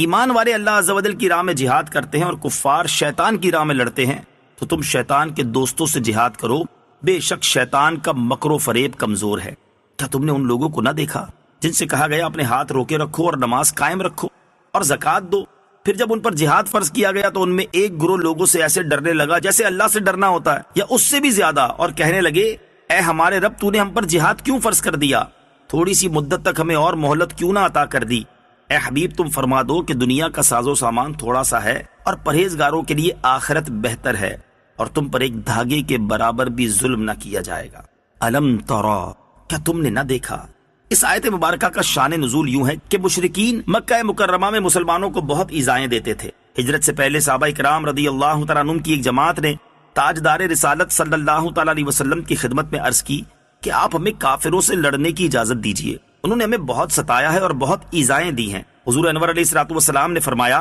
ایمان والے اللہ عز و جل کی راہ میں جہاد کرتے ہیں اور کفار شیطان کی راہ میں لڑتے ہیں تو تم شیطان کے دوستوں سے جہاد کرو، بے شک شیطان کا مکر و فریب کمزور ہے۔ کیا تم نے ان لوگوں کو نہ دیکھا جن سے کہا گیا اپنے ہاتھ روکے رکھو اور نماز قائم رکھو اور زکوٰۃ دو، پھر جب ان پر جہاد فرض کیا گیا تو ان میں ایک گروہ لوگوں سے ایسے ڈرنے لگا جیسے اللہ سے ڈرنا ہوتا ہے یا اس سے بھی زیادہ، اور کہنے لگے اے ہمارے رب تو نے ہم پر جہاد کیوں فرض کر دیا؟ تھوڑی سی مدت تک ہمیں اور مہلت کیوں نہ عطا کر دی؟ اے حبیب تم فرما دو کہ دنیا کا ساز و سامان تھوڑا سا ہے اور پرہیزگاروں کے لیے آخرت بہتر ہے، اور تم پر ایک دھاگے کے برابر بھی ظلم نہ کیا جائے گا۔ الم ترا، کیا تم نے نہ دیکھا؟ اس آیت مبارکہ کا شان نزول یوں ہے کہ مشرکین مکہ مکرمہ میں مسلمانوں کو بہت ایذائیں دیتے تھے۔ ہجرت سے پہلے صحابہ کرام رضی اللہ تعالیٰ عنہم کی ایک جماعت نے تاجدار رسالت صلی اللہ تعالیٰ علیہ وسلم کی خدمت میں عرض کی کہ آپ ہمیں کافروں سے لڑنے کی اجازت دیجیے، انہوں نے ہمیں بہت ستایا ہے اور بہت ایذائیں دی ہیں۔ حضور انور علیہ الصلوۃ والسلام نے فرمایا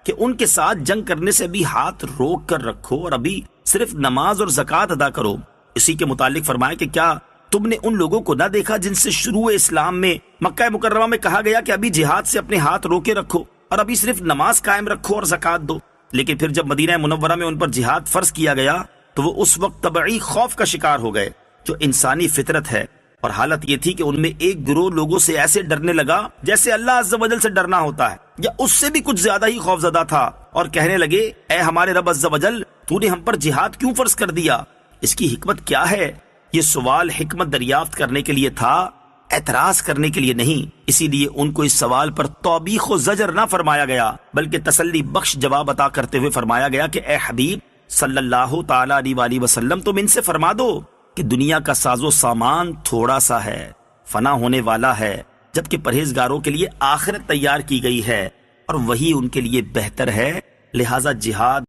کہ ان کے ساتھ جنگ کرنے سے بھی ہاتھ روک کر رکھو اور ابھی صرف نماز اور زکوٰۃ ادا کرو۔ اسی کے متعلق فرمایا کہ کیا تم نے ان لوگوں کو نہ دیکھا جن سے شروع اسلام میں مکہ مکرمہ میں کہا گیا کہ ابھی جہاد سے اپنے ہاتھ روکے رکھو اور ابھی صرف نماز قائم رکھو اور زکوٰۃ دو، لیکن پھر جب مدینہ منورہ میں ان پر جہاد فرض کیا گیا تو وہ اس وقت طبعی خوف کا شکار ہو گئے جو انسانی فطرت ہے، اور حالت یہ تھی کہ ان میں ایک گروہ لوگوں سے ایسے ڈرنے لگا جیسے اللہ عز و جل سے ڈرنا ہوتا ہے یا اس سے بھی کچھ زیادہ ہی خوف زدہ تھا، اور کہنے لگے اے ہمارے رب عز و جل تو نے ہم پر جہاد کیوں فرض کر دیا؟ اس کی حکمت کیا ہے؟ یہ سوال حکمت دریافت کرنے کے لیے تھا، اعتراض کرنے کے لیے نہیں۔ اسی لیے ان کو اس سوال پر توبیخ و زجر نہ فرمایا گیا بلکہ تسلی بخش جواب عطا کرتے ہوئے فرمایا گیا کہ اے حبیب صلی اللہ تعالیٰ علیہ وآلہ وسلم تم ان سے فرما دو کہ دنیا کا ساز و سامان تھوڑا سا ہے، فنا ہونے والا ہے، جبکہ پرہیزگاروں کے لیے آخرت تیار کی گئی ہے اور وہی ان کے لیے بہتر ہے، لہذا جہاد